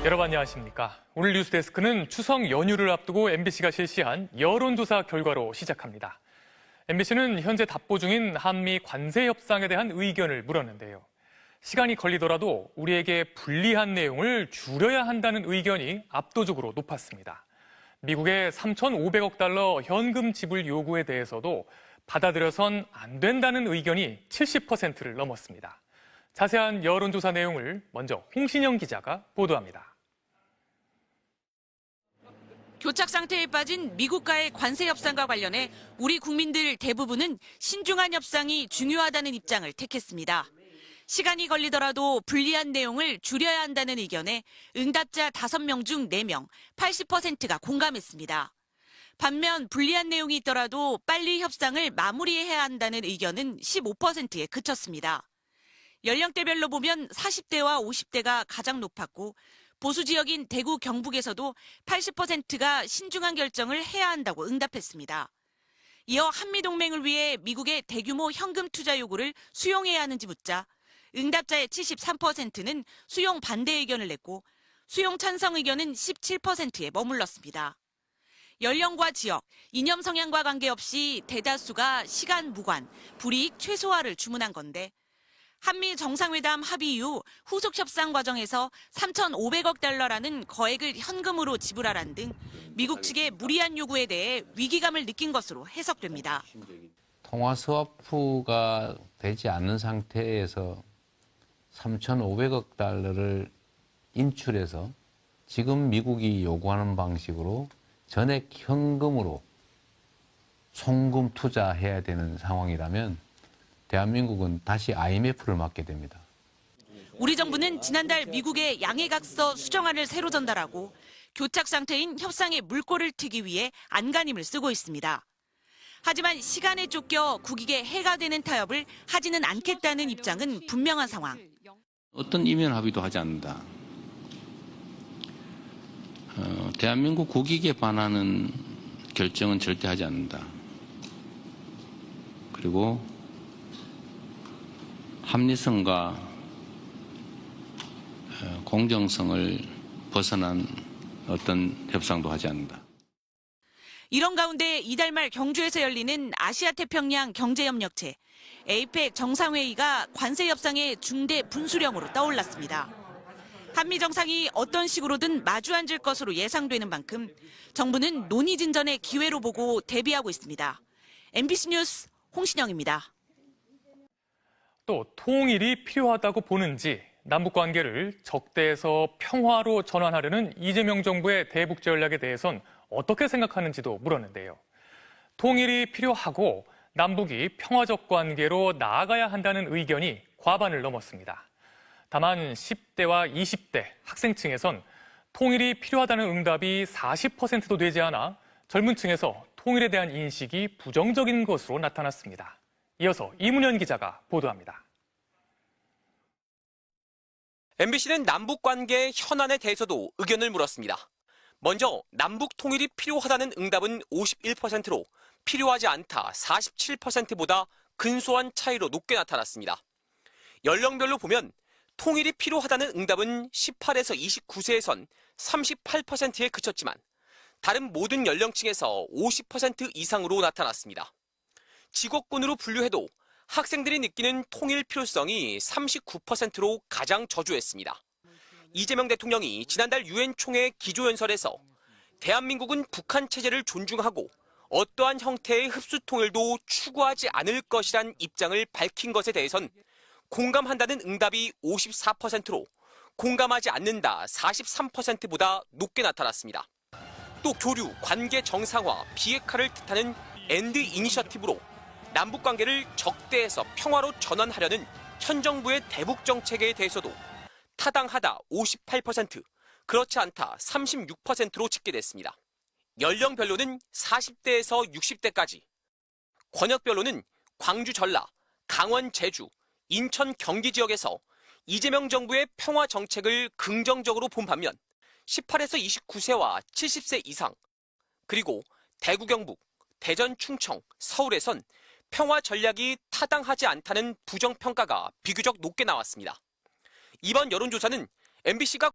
여러분 안녕하십니까. 오늘 뉴스데스크는 추석 연휴를 앞두고 MBC가 실시한 여론조사 결과로 시작합니다. MBC는 현재 답보 중인 한미 관세 협상에 대한 의견을 물었는데요. 시간이 걸리더라도 우리에게 불리한 내용을 줄여야 한다는 의견이 압도적으로 높았습니다. 미국의 3,500억 달러 현금 지불 요구에 대해서도 받아들여선 안 된다는 의견이 70%를 넘었습니다. 자세한 여론조사 내용을 먼저 홍신영 기자가 보도합니다. 교착 상태에 빠진 미국과의 관세 협상과 관련해 우리 국민들 대부분은 신중한 협상이 중요하다는 입장을 택했습니다. 시간이 걸리더라도 불리한 내용을 줄여야 한다는 의견에 응답자 5명 중 4명, 80%가 공감했습니다. 반면 불리한 내용이 있더라도 빨리 협상을 마무리해야 한다는 의견은 15%에 그쳤습니다. 연령대별로 보면 40대와 50대가 가장 높았고 보수 지역인 대구, 경북에서도 80%가 신중한 결정을 해야 한다고 응답했습니다. 이어 한미동맹을 위해 미국의 대규모 현금 투자 요구를 수용해야 하는지 묻자 응답자의 73%는 수용 반대 의견을 냈고 수용 찬성 의견은 17%에 머물렀습니다. 연령과 지역, 이념 성향과 관계없이 대다수가 시간 무관, 불이익 최소화를 주문한 건데 한미 정상회담 합의 이후 후속 협상 과정에서 3,500억 달러라는 거액을 현금으로 지불하라는 등 미국 측의 무리한 요구에 대해 위기감을 느낀 것으로 해석됩니다. 통화 스와프가 되지 않는 상태에서 3,500억 달러를 인출해서 지금 미국이 요구하는 방식으로 전액 현금으로 송금 투자해야 되는 상황이라면 대한민국은 다시 IMF를 맞게 됩니다. 우리 정부는 지난달 미국에 양해각서 수정안을 새로 전달하고 교착 상태인 협상의 물꼬를 트기 위해 안간힘을 쓰고 있습니다. 하지만 시간에 쫓겨 국익에 해가 되는 타협을 하지는 않겠다는 입장은 분명한 상황. 어떤 이면 합의도 하지 않는다. 대한민국 국익에 반하는 결정은 절대 하지 않는다. 그리고 합리성과 공정성을 벗어난 어떤 협상도 하지 않는다. 이런 가운데 이달 말 경주에서 열리는 아시아태평양 경제협력체 APEC 정상회의가 관세 협상의 중대 분수령으로 떠올랐습니다. 한미 정상이 어떤 식으로든 마주 앉을 것으로 예상되는 만큼 정부는 논의 진전의 기회로 보고 대비하고 있습니다. MBC 뉴스 홍신영입니다. 또 통일이 필요하다고 보는지 남북 관계를 적대에서 평화로 전환하려는 이재명 정부의 대북 전략에 대해선 어떻게 생각하는지도 물었는데요. 통일이 필요하고 남북이 평화적 관계로 나아가야 한다는 의견이 과반을 넘었습니다. 다만 10대와 20대 학생층에선 통일이 필요하다는 응답이 40%도 되지 않아 젊은 층에서 통일에 대한 인식이 부정적인 것으로 나타났습니다. 이어서 이문현 기자가 보도합니다. MBC는 남북관계 현안에 대해서도 의견을 물었습니다. 먼저 남북 통일이 필요하다는 응답은 51%로 필요하지 않다 47%보다 근소한 차이로 높게 나타났습니다. 연령별로 보면 통일이 필요하다는 응답은 18에서 29세에선 38%에 그쳤지만 다른 모든 연령층에서 50% 이상으로 나타났습니다. 직업군으로 분류해도 학생들이 느끼는 통일 필요성이 39%로 가장 저조했습니다. 이재명 대통령이 지난달 유엔 총회 기조연설에서 대한민국은 북한 체제를 존중하고 어떠한 형태의 흡수 통일도 추구하지 않을 것이란 입장을 밝힌 것에 대해선 공감한다는 응답이 54%로 공감하지 않는다 43%보다 높게 나타났습니다. 또 교류, 관계 정상화, 비핵화를 뜻하는 엔드 이니셔티브로 남북관계를 적대에서 평화로 전환하려는 현 정부의 대북 정책에 대해서도 타당하다 58%, 그렇지 않다 36%로 집계됐습니다. 연령별로는 40대에서 60대까지, 권역별로는 광주, 전라, 강원, 제주, 인천, 경기 지역에서 이재명 정부의 평화 정책을 긍정적으로 본 반면 18에서 29세와 70세 이상, 그리고 대구, 경북, 대전, 충청, 서울에선 평화 전략이 타당하지 않다는 부정평가가 비교적 높게 나왔습니다. 이번 여론조사는 MBC가